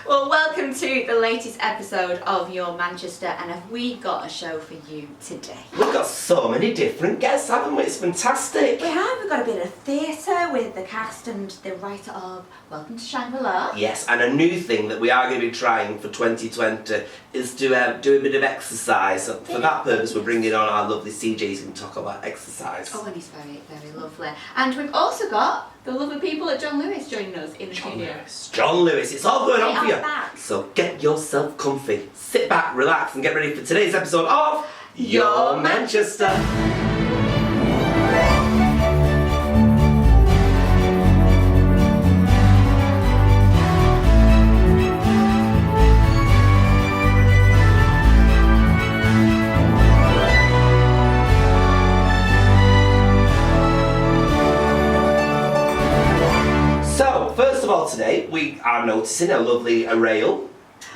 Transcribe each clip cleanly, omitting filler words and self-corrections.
Well, welcome to the latest episode of Your Manchester, and have we got a show for you today? We've got so many different guests, haven't we? It's fantastic. We have. We've got a bit of theatre with the cast and the writer of Welcome to Shangri-La. Yes, and a new thing that we are going to be trying for 2020 is to do a bit of exercise. So for that purpose, we're bringing on our lovely CJ who's going to talk about exercise. Oh, and he's very, very lovely. And we've also got the lovely people at John Lewis joining us in the studio. John Lewis, it's all going on for you. Back. So get yourself comfy, sit back, relax, and get ready for today's episode of Your Manchester. So, first of all today, we are noticing a lovely array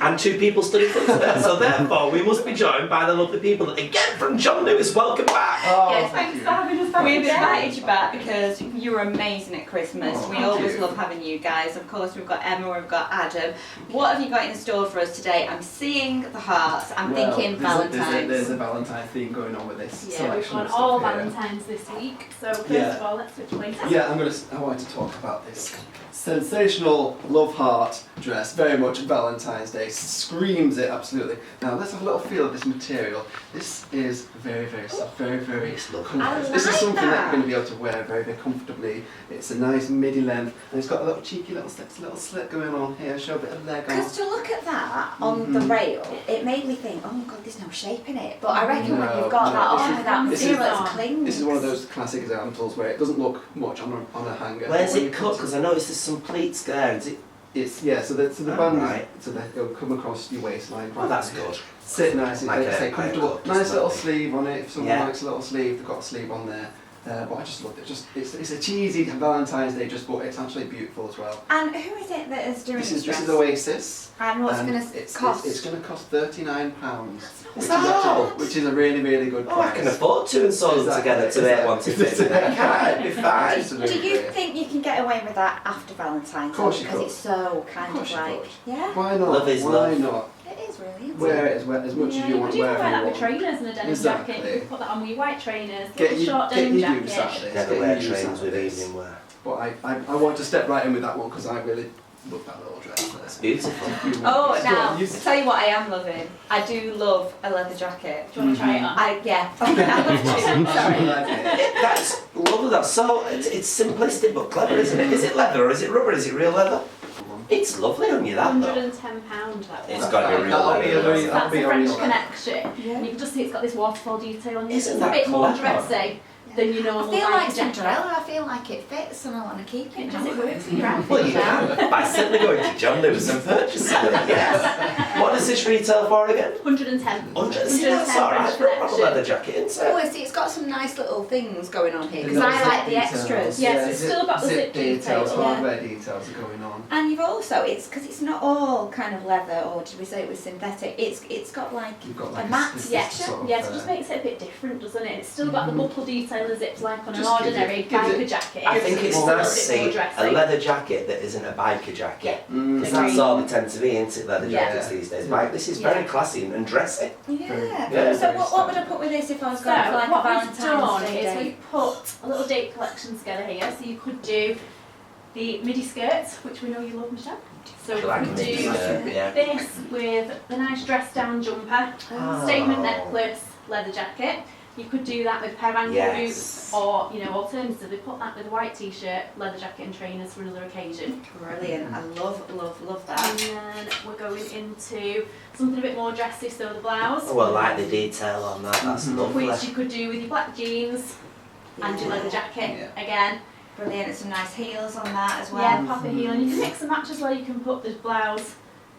and two people stood in front of it. So therefore, we must be joined by the lovely people again from John Lewis. Welcome back. Oh, yes, thanks for having us back. We've invited you back because you were amazing at Christmas. We always love having you guys. Of course, we've got Emma, we've got Adam. What have you got in store for us today? I'm seeing the hearts. I'm thinking Valentine's. There's a Valentine theme going on with this. Yeah, we've got all Valentine's this week. So first of all, let's switch places. Yeah, I wanted to talk about this sensational love heart dress. Very much Valentine's Day. Screams it absolutely. Now let's have a little feel of this material. This is very soft, very comfortable. This is something that you're going to be able to wear very comfortably. It's a nice midi length, and it's got a little cheeky little slit going on here. Show a bit of leg on. Because to look at that on the rail, it made me think, oh my god, there's no shape in it. But I reckon when you've got that on with that material, it clings. This is one of those classic examples where it doesn't look much on a hanger. Where's it cut? Because I noticed there's some pleats there. Is it? It's so the band right. So they'll come across your waistline. Oh, that's good. Sit nice, like say comfortable. Nice little sleeve on it. If someone Yeah. likes a little sleeve, they've got a sleeve on there. But I just love it. It's a cheesy Valentine's Day, but it's actually beautiful as well. And who is it that is doing this dress? This is Oasis. And what's it going to cost? It's going to cost £39. Which is a really good price. Oh, I can afford two and sew them together to make one to fit. It'd be fine. Do you think you can get away with that after Valentine's? Of course you because could. it's so kind of like, yeah. Why not? Love is Why love. not? It is really. Wear it as much as you want. You Wear could it wear that you with want. trainers and a denim Exactly. jacket. You could put that on with your white trainers, Get little short denim used jacket. Saturdays. Never wear trainers with evening wear. But I want to step right in with that one because I really love that little dress. It's beautiful. Oh, now, I'll tell you what I am loving. I do love a leather jacket. Do you want to try it on? Yeah. I love to. Sorry. That's lovely. That's so. It's simplistic but clever, isn't it? Is it leather or is it rubber? Is it real leather? It's lovely on you, that though. £110 that one. It's got to be real That'll be a leather. very- That's be a on French your- connection. Yeah. And you can just see it's got this waterfall detail on it. Isn't It's that a bit more clever? dressy than your I normal feel biker like jacket. Cinderella. I feel like it fits and I want to keep it. It does, it works for your outfit. Well, you can by simply going to John Lewis and purchasing it. Yes. What does this retail for again? 110. 100. See, that's alright for a proper leather jacket, isn't Oh, it? see, it's got some nice little things going on here because There's I zip like the details. extras. Yes, it's still got the zip details, detail. hardware details are going on. And you've also, it's because it's not all kind of leather, or did we say it was synthetic? It's got like You've got a like matte this texture. sort of, Yeah, so it just makes it a bit different, doesn't it? It's still got the buckle detail as it's like on an ordinary biker jacket. I think it's It's nice to a bit more see dressy. a leather jacket that isn't a biker jacket. Yeah. Because that's all they tend to be, isn't it, leather Yeah. jackets these days. Like, this is very classy and dressy. Yeah. Yeah. So what would I put with this if I was So going for like a what we've done Valentine's Day is date? we've put a little date collection together here. So you could do the midi skirts, which we know you love, Michelle. So we Like a could midi do skirt, yeah. this with the nice dress down jumper, statement necklace, leather jacket. You could do that with a pair of ankle Yes. boots, or alternatively put that with a white t-shirt, leather jacket and trainers for another occasion. Brilliant. I love And that. then we're going into something a bit more dressy, so the blouse. Oh, I like the detail on that. That's lovely. Which you could do with your black jeans and your leather jacket again. Brilliant. And some nice heels on that as well. Yeah, pop a heel, and you can mix and match as well. You can put the blouse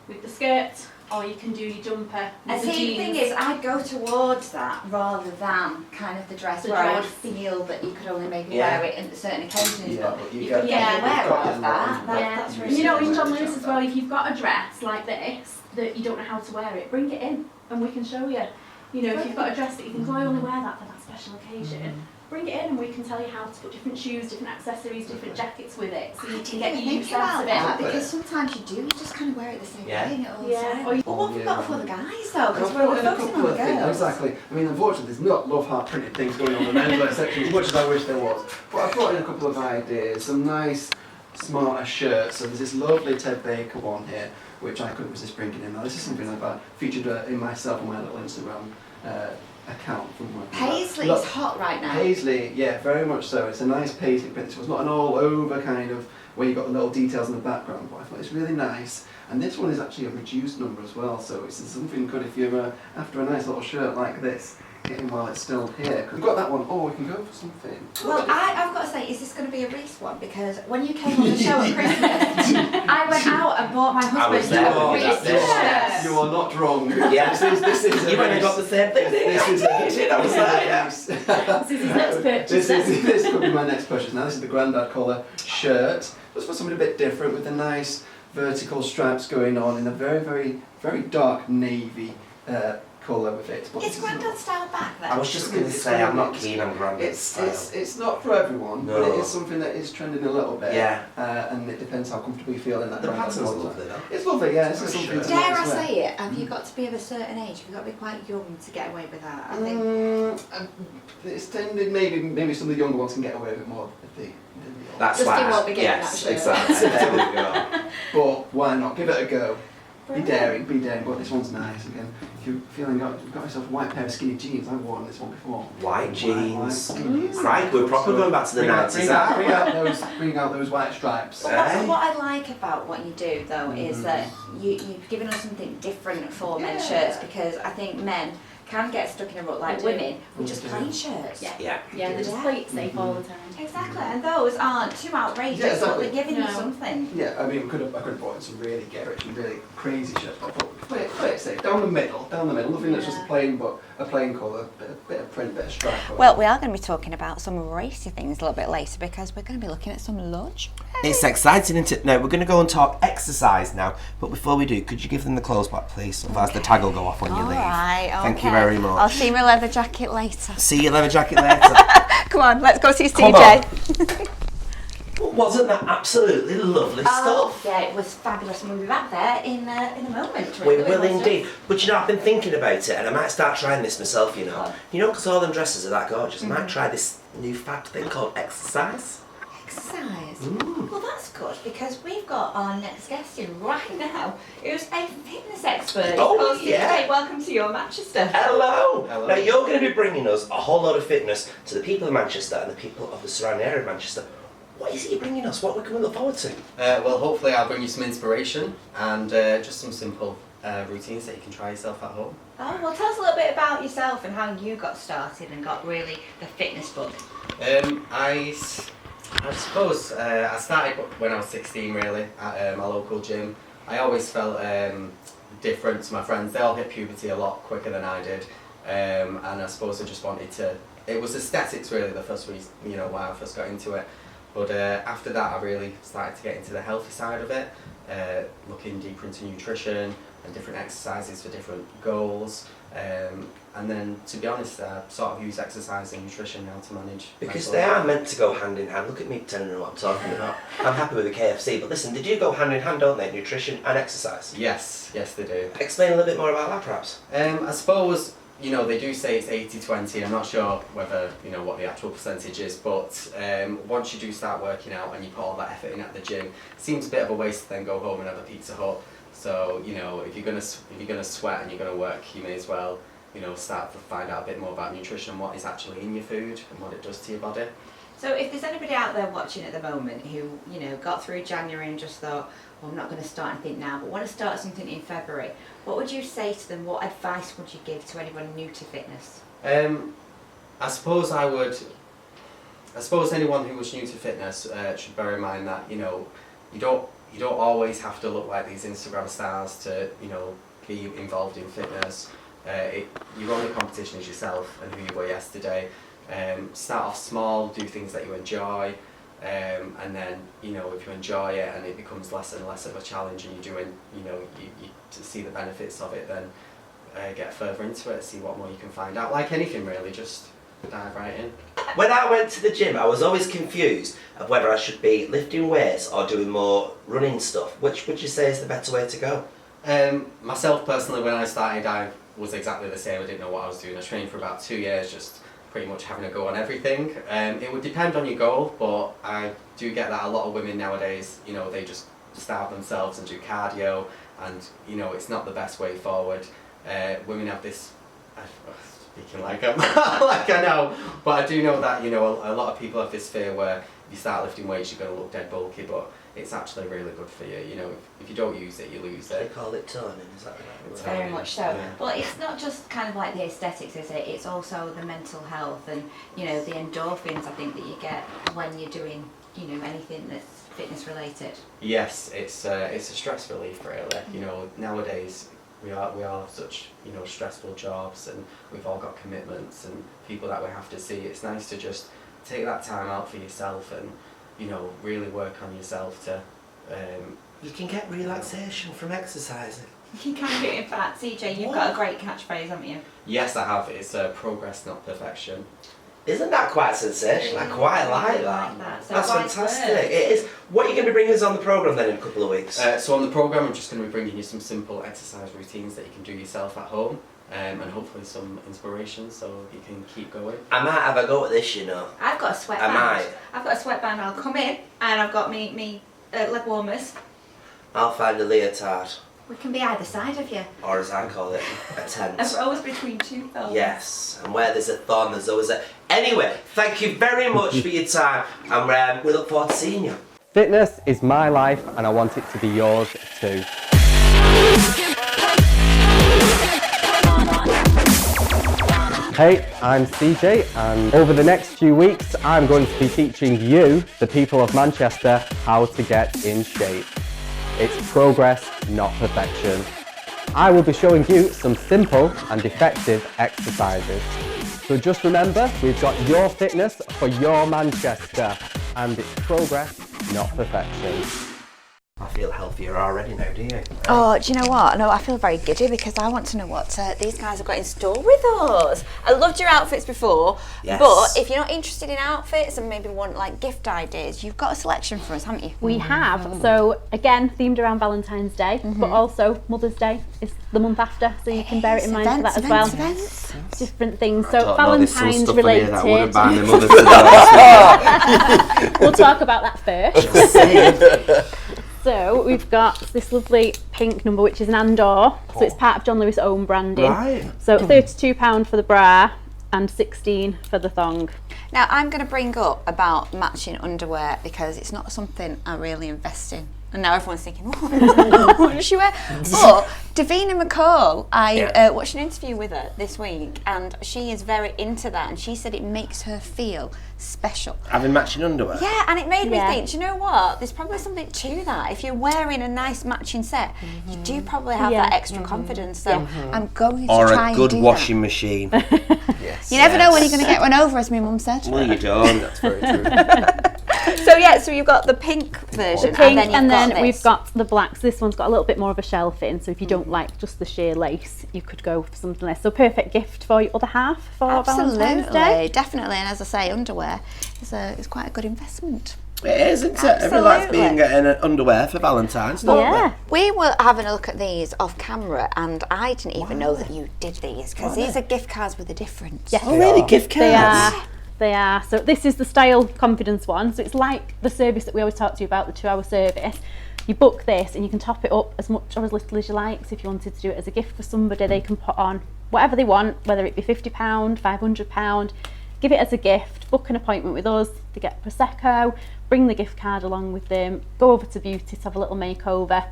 with the skirt, or you can do your jumper And with the see, the jeans. thing is, I'd go towards that rather than kind of the dress The where I would dress. feel that you could only maybe Yeah. wear it in certain occasions, Yeah, but but you you could get- get your wear you've got out your of that. little- Yeah. That's And really you know, in good. John Lewis as well, if you've got a dress like this that you don't know how to wear it, bring it in and we can show you. You know, if you've got a dress that you think, oh, I only wear that for that special occasion, bring it in and we can tell you how to put different shoes, different accessories, different jackets with it. So I you didn't can get even your think use out about of that it. because sometimes you just kind of wear it the same Yeah. way and it all Yeah. sounds. Or you- Well, what have we got for the guys though? Because I've we're brought in a focusing couple on of the things. girls. Exactly. I mean, unfortunately, there's not love heart printed things going on in the menswear section as much as I wish there was. But I've brought in a couple of ideas, some nice, smarter shirts. So there's this lovely Ted Baker one here, which I couldn't resist bringing in. Now, this is something I've featured in myself on my little Instagram account from my Paisley Look, is hot right now. Paisley, yeah, very much so. It's a nice paisley print. So it's not an all over kind of where you've got the little details in the background, but I thought it's really nice. And this one is actually a reduced number as well, so it's something good if you're after a nice little shirt like this, get in while it's still here. We've got that one. Oh, we can go for something. Well, I've got to say, is this going to be a Reiss one? Because when you came on the show at Christmas, I went out and bought my was husband there a with you Reiss that day. shirt. You are not wrong. Yeah. This is a You went and got the same thing. This is a You did, I was there, yeah. This is his next purchase. This could be my next purchase. Now this is the Grandad colour shirt. Just for something a bit different with the nice vertical stripes going on in a very, very, very dark navy colour with it. But Is this Grandad not- style back then? I was just going to say, I'm not keen on Grandad's style. It's not for everyone, but No. it is something that is trending a little bit. Yeah. And it depends how comfortable you feel in that. The Grandad pattern's colour. lovely though. It's lovely, yeah. It's Nice something shirt. to Dare I wear. say it? Have you got to be of a certain age? Have you got to be quite young to get away with that? I think. It's tended maybe some of the younger ones can get away with it more than the That's Justin why. won't be getting Yes, that shirt. exactly. There we go. But why not? Give it a go. Be Brilliant. daring. But this one's nice again. If you're feeling you've got yourself a white pair of skinny jeans. I've worn this one before. White jeans. skinny jeans. Crikey, we're proper going back to the 90s, aren't we? Bring out those white stripes. But Eh? what I like about what you do though is that you've given us something different for men's Yeah. shirts, because I think men can get stuck in a rut like They do. women with just They plain do. shirts. Yeah. Yeah. Yeah, they're just plate safe all the time. Exactly, and those aren't too outrageous, Yeah, exactly. but they're giving you No. something. Yeah, I mean, I could have brought in some really garish and really crazy shirts, but play it safe. Down the middle. Nothing that's just Yeah. a plain colour, bit of print, bit of stripe. Well, we are going to be talking about some racy things a little bit later, because we're going to be looking at some lunch. It's exciting, isn't it? No, we're going to go and talk exercise now. But before we do, could you give them the clothes back, please? Otherwise the tag will go off when you leave. Alright, Thank you okay. very much. I'll see my leather jacket later. See you leather jacket later. Come on, let's go see Come CJ. Wasn't that absolutely lovely stuff? Yeah, it was fabulous, and we'll be back there in a moment. We will indeed. But you know, I've been thinking about it, and I might start trying this myself, you know. What? You know, because all them dresses are that gorgeous, I might try this new fad thing called exercise. Exercise. Mm. Well, that's good, because we've got our next guest in right now, who's a fitness expert. Oh, Of course, yeah. CJ, welcome to your Manchester. Hello. Hello. Now you're going to be bringing us a whole lot of fitness to the people of Manchester and the people of the surrounding area of Manchester. What is it you're bringing us? What can we look forward to? Well, hopefully I'll bring you some inspiration and just some simple routines that you can try yourself at home. Oh, well, tell us a little bit about yourself and how you got started and got really the fitness bug. I suppose I started when I was 16 really at my local gym. I always felt different to my friends. They all hit puberty a lot quicker than I did, and I suppose I just wanted to. It was aesthetics really the first reason, why I first got into it. But after that, I really started to get into the healthy side of it, looking deeper into nutrition and different exercises for different goals. And then, to be honest, I sort of use exercise and nutrition now to manage. Because mental they health. are meant to go hand in hand. Look at me pretending to know what I'm talking about. I'm happy with the KFC, but listen, they do go hand in hand, don't they? Nutrition and exercise. Yes, they do. Explain a little bit more about that, perhaps. I suppose, they do say it's 80-20. I'm not sure whether, what the actual percentage is, but once you do start working out and you put all that effort in at the gym, it seems a bit of a waste to then go home and have a Pizza Hut. So, if you're gonna sweat and you're gonna work, you may as well, start to find out a bit more about nutrition and what is actually in your food and what it does to your body. So if there's anybody out there watching at the moment who, got through January and just thought, well, I'm not going to start anything now, but want to start something in February, what would you say to them? What advice would you give to anyone new to fitness? I suppose anyone who was new to fitness should bear in mind that, you don't always have to look like these Instagram stars to, be involved in fitness. Your only competition is yourself and who you were yesterday. Start off small, do things that you enjoy, and then if you enjoy it and it becomes less and less of a challenge and you're doing, you to see the benefits of it, then get further into it, see what more you can find out. Like anything really, just dive right in. when I went to the gym, I was always confused of whether I should be lifting weights or doing more running stuff. Which would you say is the better way to go? Myself personally, when I started, I was exactly the same. I didn't know what I was doing. I trained for about 2 years, just pretty much having a go on everything. It would depend on your goal, but I do get that a lot of women nowadays, you know, they just starve themselves and do cardio, and you know, it's not the best way forward. Women have this, speaking like like I know, but I do know that, you know, a lot of people have this fear where if you start lifting weights, you're going to look dead bulky, but it's actually really good for you. You know, if you don't use it, you lose They it. call it toning, is that right? Very much so. Yeah. Well, it's not just kind of like the aesthetics, is it? It's also the mental health and, you know, the endorphins, I think, that you get when you're doing, you know, anything that's fitness related. Yes, it's a stress relief, really. You know, nowadays we all have such, you know, stressful jobs, and we've all got commitments and people that we have to see. It's nice to just take that time out for yourself and, you know, really work on yourself to. You can get relaxation from exercising. You can do it. In fact, CJ, you've got a great catchphrase, haven't you? Yes, I have. It's progress, not perfection. Isn't that quite sensational? I quite like like that. that. So That's wise fantastic. words. It is. What are you going to bring us on the programme then in a couple of weeks? So on the programme, I'm just going to be bringing you some simple exercise routines that you can do yourself at home, and hopefully some inspiration so you can keep going. I might have a go at this, you know. I've got a sweatband. I might. I've got a sweatband. I'll come in and I've got me leg warmers. I'll find a leotard, We can be either side of you. or as I call it, a tent. A rose between two thorns. Yes, and where there's a thorn, there's always a... Anyway, thank you very much for your time, and we look forward to seeing you. Fitness is my life and I want it to be yours too. Hey, I'm CJ, and over the next few weeks I'm going to be teaching you, the people of Manchester, how to get in shape. It's progress, not perfection. I will be showing you some simple and effective exercises. So just remember, we've got your fitness for your Manchester, and it's progress, not perfection. I feel healthier already now, do you? Oh, do you know what? No, I feel very giddy because I want to know what these guys have got in store with us. I loved your outfits before, Yes. but if you're not interested in outfits and maybe want like gift ideas, you've got a selection for us, haven't you? We have. So again, themed around Valentine's Day, but also Mother's Day is the month after, so you can bear it in mind for that as well. Events. Different things. So Valentine's related. We'll talk about that first. So we've got this lovely pink number, which is an Andor. So it's part of John Lewis' own branding. Right. So £32 for the bra and $16 for the thong. Now, I'm going to bring up about matching underwear because it's not something I really invest in. And now everyone's thinking, what does she wear? But Davina McCall, I watched an interview with her this week, and she is very into that, and she said it makes her feel special. Having matching underwear? Yeah, and it made me Yeah. think, do you know what? There's probably something to that. If you're wearing a nice matching set, you do probably have Yeah. that extra confidence. So I'm going to Or try a good and do washing machine. Yes. that. You never know when you're going to get run over, as my mum said. Well, you don't. That's very true. So you've got the pink version, Pink, and then, we've got the blacks. This one's got a little bit more of a shelf in, so if you don't like just the sheer lace, you could go for something less. So perfect gift for your other half for Valentine's Day. Absolutely, definitely. And as I say, underwear is quite a good investment. It is, isn't it? Everyone likes Absolutely. being in underwear for Valentine's, don't Yeah. We were having a look at these off camera, and I didn't even know that you did these because these are gift cards with a difference. Yes. Oh, really? Gift cards? They are. They are. So this is the Style Confidence one. So it's like the service that we always talk to you about, the 2-hour service. You book this and you can top it up as much or as little as you like. So if you wanted to do it as a gift for somebody, they can put on whatever they want, whether it be £50, £500. Give it as a gift, book an appointment with us, they get Prosecco, bring the gift card along with them, go over to Beauty to have a little makeover,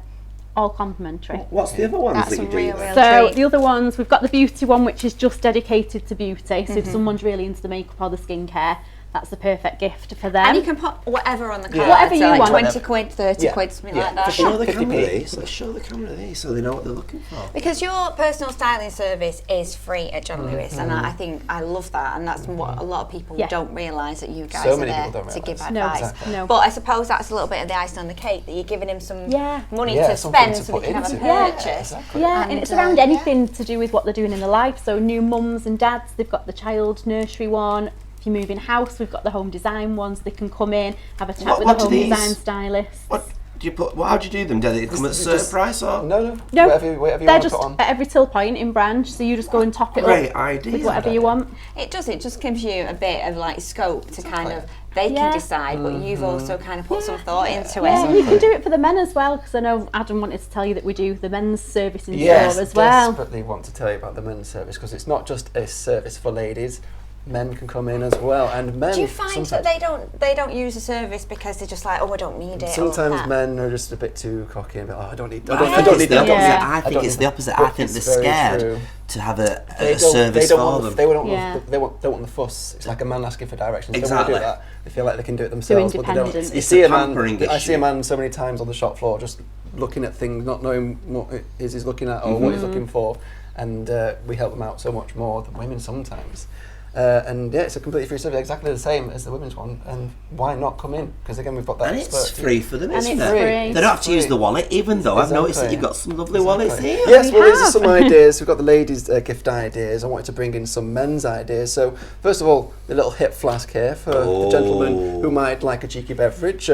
all complimentary. What's the other ones That's that a you do? real, then? real So treat. the other ones, we've got the Beauty one, which is just dedicated to beauty. So if someone's really into the makeup or the skincare, that's the perfect gift for them. And you can put whatever on the card. Whatever so you like want. 20 quid, 30 Yeah. quid, something Yeah. like that. Show the 50p. camera these. Let's show the camera these so they know what they're looking for. Because your personal styling service is free at John Lewis, and I think I love that, and that's what a lot of people Yeah. don't realise, that you guys So are many there people don't to give realise. No, advice. exactly. no. But I suppose that's a little bit of the icing on the cake, that you're giving him some Yeah. money Yeah, to something spend to so we put can have a into. purchase. Yeah, exactly. Yeah, and it's around anything to do with what they're doing in their life. So new mums and dads, they've got the child nursery one, If you're moving house, we've got the home design ones. They can come in, have a chat What- with what the do home these- design stylist. What do you put? How do you do them? Do they come at a certain price or? No, No, whatever you they're want to just put on. at every till point in branch, so you just go and top it Great up idea. with whatever you want. It does. It just gives you a bit of like scope to kind of. They Yeah. can decide, but you've also kind of put some thought into Yeah, it. you can do it for the men as well, because I know Adam wanted to tell you that we do the men's service in Yes, store as well. desperately want to tell you about the men's service because it's not just a service for ladies. Men can come in as well, and men. Do you find sometimes, that they don't use a service because they're just like, oh, I don't need it? or sometimes that? men are just a bit too cocky and be like, oh, I don't need. I I think don't it's need the that. opposite. Yeah. I think don't it's need the opposite. that. I think It's they're very scared true. to have a They service don't for want them. the, they don't, Yeah. want the, they don't want the fuss. It's like a man asking for directions. Exactly. They don't want to do that. They feel like they can do it themselves, but they don't. independent. You It's see a a man. pampering I see a issue. man so many times on the shop floor, just looking at things, not knowing what it is he's looking at or what he's looking for, and we help them out so much more than women sometimes. And yeah, it's a completely free service, exactly the same as the women's one. And why not come in? Because again, we've got that And expert it's free for them, And isn't it's it? free. They don't have to use the wallet, even though I've noticed that Exactly. you've got some lovely wallets here. Yes, We well, these are have. some ideas. We've got the ladies' gift ideas. I wanted to bring in some men's ideas. So, first of all, the little hip flask here for the gentleman who might like a cheeky beverage.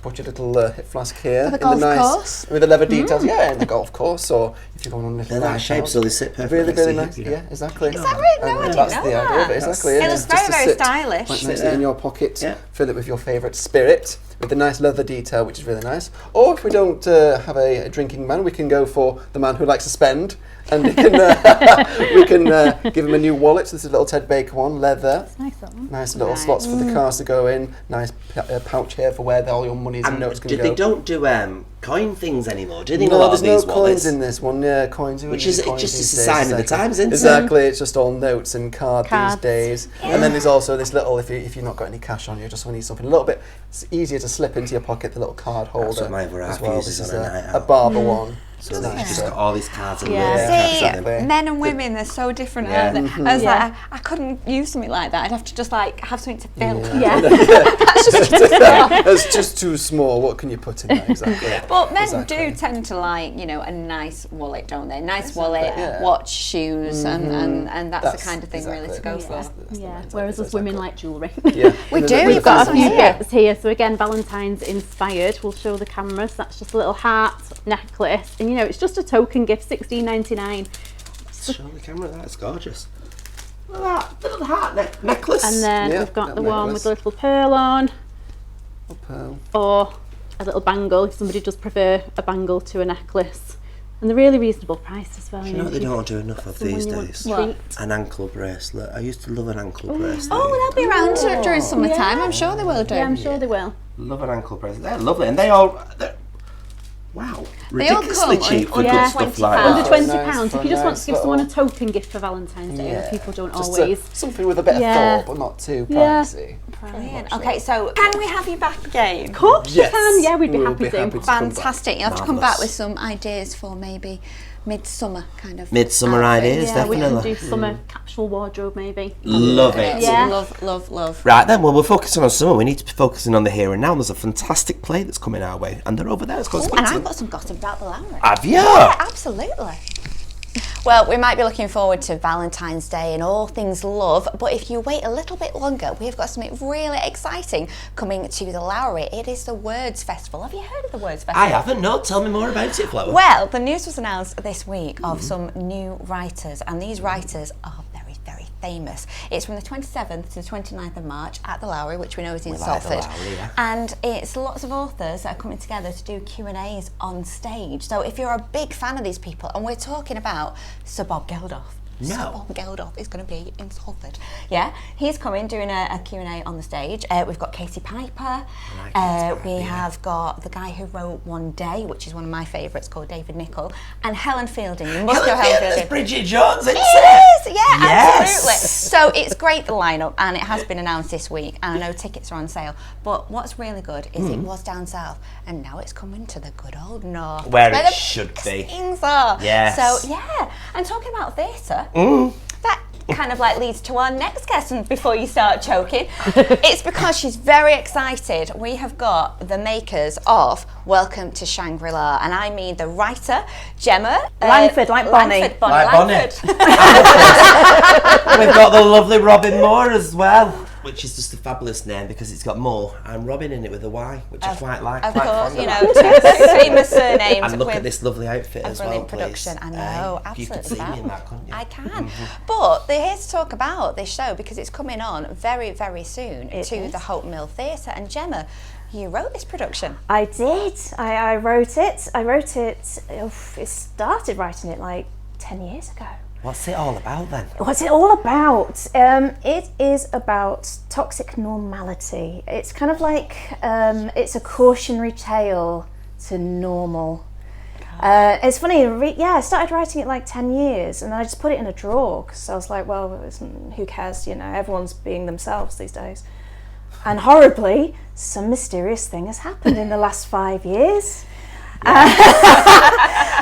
Put your little hip flask here the in golf the nice course. with the leather details. Yeah, in the golf course, or if you're going on a little They're that night shape, out. so they sit perfectly. Really, really so nice. you- Yeah, exactly. Is that right? No, I And didn't that's know the idea of it. that. Exactly. It yeah, looks just very, to very sit stylish. quite Sit nicely there. in your pocket. Yeah. Fill it with your favourite spirit with the nice leather detail, which is really nice. Or if we don't have a drinking man, we can go for the man who likes to spend, and we can give him a new wallet. So this is a little Ted Baker one, leather. It's nice, that one. Nice little Nice. slots for the cars to go in. Nice pouch here for where all your monies and notes can go. They don't do coin things anymore, do they? No, a lot there's of no these coins wallets? in this one. Yeah, coins. Who Which uses is- it coins just these is a days? sign of the Exactly. times, isn't it? Exactly. It's just all notes and cards Cards. these days. And then there's also this little, if you've not got any cash on you, just need something a little bit. It's easier to slip into your pocket. The little card holder. That's what my other as half well. uses This is on a night a out. barber one. So It's they've nice. just got all these cards and Yeah. little See, caps on them. Exactly. men and women, they're so different, Yeah. aren't they? I was Yeah. like, I couldn't use something like that. I'd have to just like have something to fill. Yeah. It's just too small. What can you put in there exactly? But men Exactly. do tend to like, you know, a nice wallet, don't they? Nice wallet, yeah. watch, shoes, and that's the kind of thing exactly. really to go That's for. the Yeah, mindset, whereas us exactly. women like jewellery. Yeah. We And do, there's we've got a some few here. bits here. So again, Valentine's inspired. We'll show the cameras. That's just a little heart necklace, and you know, it's just a token gift, $16.99. Show the camera, that's gorgeous. Look at that little heart necklace. And then Yeah, we've got that the one necklace. with the little pearl on, Pearl. or a little bangle if somebody does prefer a bangle to a necklace. And they're really reasonable price as well. You know what they don't do enough of someone these you want days? to What? treat. An ankle bracelet. I used to love an ankle bracelet. Oh, well, they'll be around during summertime. I'm sure they will do. Yeah, I'm sure they will. Love an ankle bracelet. They're lovely, and they're wow, They all ridiculously come cheap for under good stuff like £20. Under that. £20. nice, If you just want nice to give someone a little- token gift for Valentine's Day, Yeah. people don't Just always. something with a bit Yeah. of thought, but not too Yeah. pricey. Brilliant. Okay, so can we have you back again? Of course Yes. you can. Yeah, we'd be We'll happy be to. happy to come back. Fantastic. You'll have to come back Marvellous. with some ideas for maybe midsummer kind of. Midsummer outfit. ideas, Yeah, we can definitely. do summer capsule wardrobe maybe. Love it. Yeah. Love, love, love. Right then, well, we're focusing on summer. We need to be focusing on the here and now. There's a fantastic play that's coming our way, and they're over there. It's called Oh, and I've Squinting. got some gossip about the Lowry. Have you? Yeah, absolutely. Well, we might be looking forward to Valentine's Day and all things love, but if you wait a little bit longer, we've got something really exciting coming to the Lowry. It is the Words Festival. Have you heard of the Words Festival? I haven't. No, tell me more about it, Flower. Well, the news was announced this week of some new writers, and these writers are very, very famous. It's from the 27th to the 29th of March at the Lowry, which we know is in We like the Salford. Lowry, yeah. And it's lots of authors that are coming together to do Q&As on stage. So if you're a big fan of these people, and we're talking about Sir Bob Geldof. No. Sir Bob Geldof is going to be in Salford. Yeah, he's coming doing a Q&A on the stage. We've got Katie Piper. Katie Piper, We yeah. have got the guy who wrote One Day, which is one of my favourites, called David Nichol, and Helen Fielding. You must know Helen That's Fielding. Bridget Jones, isn't it? It is, yeah, Yes. absolutely. So it's great, the lineup, and it has been announced this week, and I know tickets are on sale. But what's really good is it was down south, and now it's coming to the good old north. Where it the should best be. Things are. Yes. So yeah, and talking about theatre, that kind of like leads to our next guest. And before you start choking, it's because she's very excited. We have got the makers of Welcome to Shangri-La, and I mean the writer Gemma Langford, like Bonnie. Langford, Like Langford. We've got the lovely Robin Moore as well. which is just a fabulous name because it's got more. I'm Robin in it with a Y, which I quite like. Of quite course, fond you of. know, two famous surnames. And look with at this lovely outfit a as well, brilliant please. production. I know, You could see absolutely. me in that, couldn't you? I can. But they're here to talk about this show because it's coming on very, very soon to the Hope Mill Theatre. And Gemma, you wrote this production. I did. I wrote it. It started writing it like 10 years ago. What's it all about then? What's it all about? It is about toxic normality. It's kind of like it's a cautionary tale to normal. It's funny, I started writing it like 10 years and I just put it in a drawer because I was like, well, who cares, you know, everyone's being themselves these days. And horribly, some mysterious thing has happened in the last 5 years.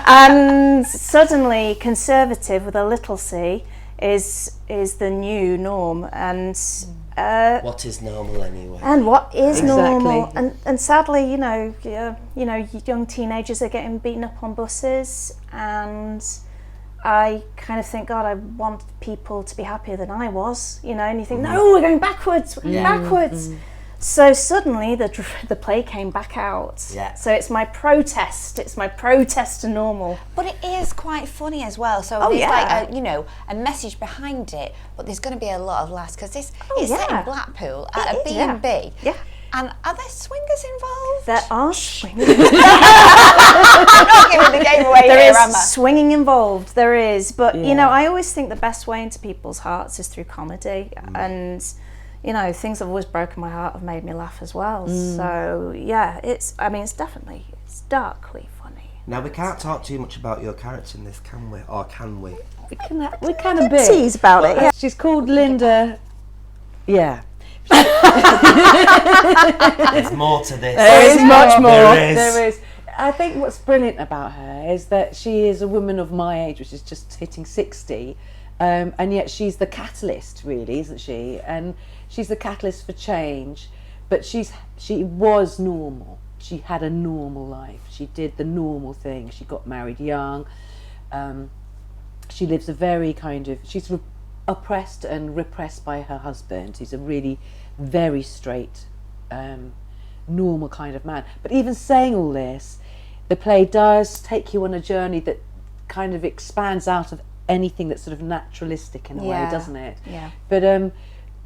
And suddenly, conservative with a little c is the new norm. And What is normal anyway? and what is Exactly. normal? And sadly, you know, young teenagers are getting beaten up on buses, and I kind of think, God, I want people to be happier than I was, you know. And you think, no, we're going backwards, backwards. So suddenly the play came back out. Yeah. So it's my protest. It's my protest to normal. But it is quite funny as well. So Oh, there's yeah. like a message behind it, but there's going to be a lot of laughs because this Oh, is set yeah. in Blackpool at a It is, yeah. B&B. Yeah. And are there swingers involved? There are swinging. I'm not giving the game away There here, is am I? swinging involved. There is, but you Yeah. know, I always think the best way into people's hearts is through comedy, and you know, things that have always broken my heart have made me laugh as well. So yeah, it's darkly funny. Now, we can't talk too much about your character in this, can we? Or can we? We kind of bit. Tease about it. Yeah. She's called Linda. Yeah. There's more to this. There is much more. There is. I think what's brilliant about her is that she is a woman of my age, which is just hitting 60, and yet she's the catalyst, really, isn't she? And she's the catalyst for change, but she was normal. She had a normal life. She did the normal thing. She got married young. She lives a very she's oppressed and repressed by her husband. He's a really very straight, normal kind of man. But even saying all this, the play does take you on a journey that kind of expands out of anything that's sort of naturalistic in a way, Yeah. doesn't it? Yeah. But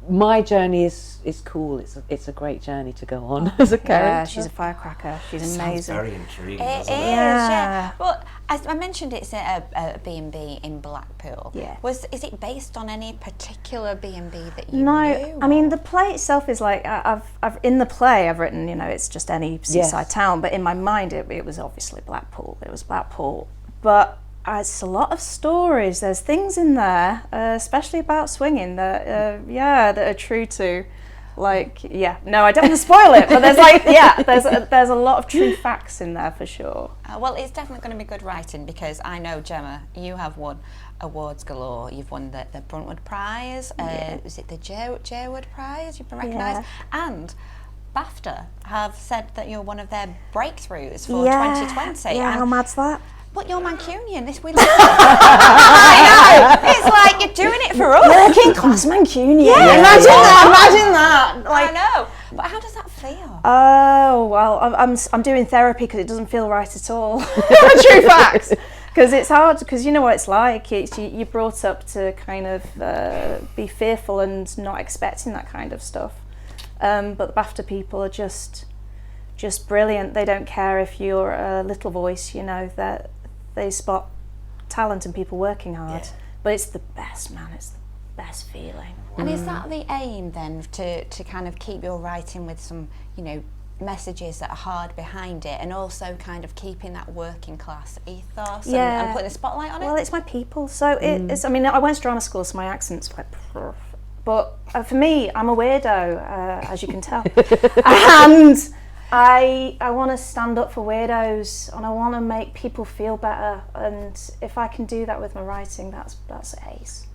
my journey is cool. It's a great journey to go on as a character. Yeah, she's a firecracker. She's Sounds amazing. very intriguing, It is, doesn't it? yeah. Well, as I mentioned, it's a B&B in Blackpool. Yeah. Is it based on any particular B&B that you No, knew? I mean the play itself is like I've in the play I've written, you know, it's just any seaside town, but in my mind it was obviously Blackpool. It was Blackpool, but it's a lot of stories. There's things in there, especially about swinging that that are true to, like No, I don't want to spoil it, but there's a lot of true facts in there for sure. Well, it's definitely going to be good writing because I know, Gemma, you have won awards galore. You've won the Bruntwood Prize. Was it the Jerwood Prize? You've been recognised. And BAFTA have said that you're one of their breakthroughs for 2020. Yeah, how mad's that? But you're Mancunian, this we love. I know. It's like you're doing it for us. Working class Mancunian. Yeah, Imagine that. I know. But how does that feel? Oh well, I'm doing therapy because it doesn't feel right at all. True facts. Because it's hard. Because you know what it's like. You're brought up to kind of be fearful and not expecting that kind of stuff. But the BAFTA people are just brilliant. They don't care if you're a little voice. You know that they spot talent and people working hard. Yeah. But it's the best, man. It's the best feeling. And is that the aim then, to kind of keep your writing with some, you know, messages that are hard behind it, and also kind of keeping that working class ethos and putting a spotlight on it? Well, it's my people. So it's. I mean, I went to drama school, so my accent's quite. But for me, I'm a weirdo, as you can tell, and I want to stand up for weirdos, and I want to make people feel better. And if I can do that with my writing, that's ace.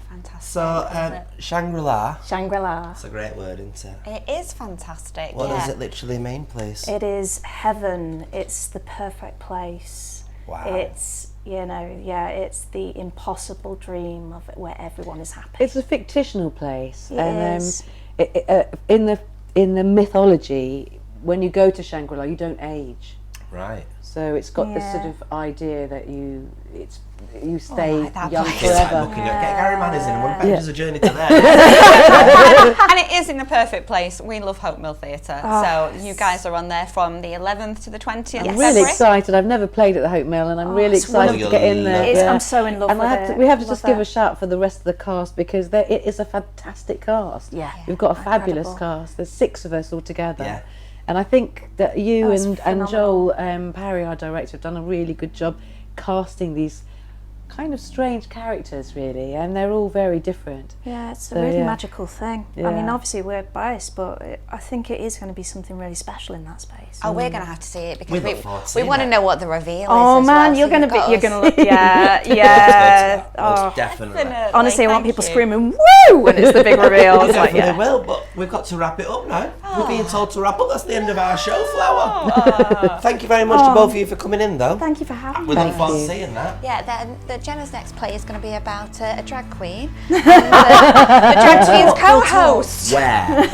Fantastic. So, Shangri-La. Shangri-La. That's a great word, isn't it? It is fantastic. What yeah. does it literally mean, please? It is heaven. It's the perfect place. Wow. It's, it's the impossible dream of where everyone is happy. It's a fictional place, It and is. in the mythology, when you go to Shangri-La, you don't age. Right. So it's got this sort Yeah. of idea that you stay like that young place. It's like forever. looking at Gary Manners in and one benches a journey to there. And it is in the perfect place. We love Hope Mill Theatre. So you guys are on there from the 11th to the 20th I'm of really February. excited. I've never played at the Hope Mill, and I'm really it's excited to get in there. wonderful. I'm so in love And with it. we have to Love just give it. a shout for the rest of the cast, because it is a fantastic cast. Yeah. We've got a fabulous Incredible. cast. There's 6 of us all together. Yeah. And I think that you That's and phenomenal. Joel Parry, our director, have done a really good job casting these kind of strange characters, really, and they're all very different. Yeah, it's a So, really yeah. magical thing. I mean, Yeah. obviously we're biased, but I think it is going to be something really special in that space. Oh, we're going to have to see it because We look forward to we seeing want to that. know what the reveal is. Oh as man, well, you're so going to you've be, got you're us. going to look, yeah. Most definitely. Definitely. Honestly, I want Thank people you. screaming "woo" when it's the big reveal. It's like, Definitely yeah. will, but we've got to wrap it up now. We're being told to wrap up. That's the end of our show, Flower. Thank you very much to both of you for coming in, though. Thank you for having We me. look forward to seeing that. Yeah, then the Gemma's next play is going to be about a drag queen and the drag queen's co-host. Where?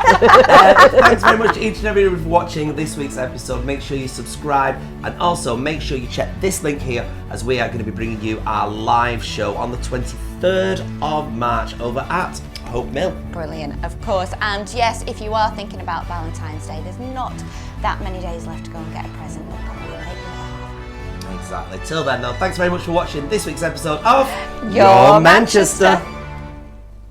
Thanks very much to each and every one for watching this week's episode. Make sure you subscribe, and also make sure you check this link here, as we are going to be bringing you our live show on the 23rd of March over at Hope Mill. Brilliant, of course. And yes, if you are thinking about Valentine's Day, there's not that many days left to go and get a present. But come on, make me laugh. Exactly. Till then, though, thanks very much for watching this week's episode of Your Manchester.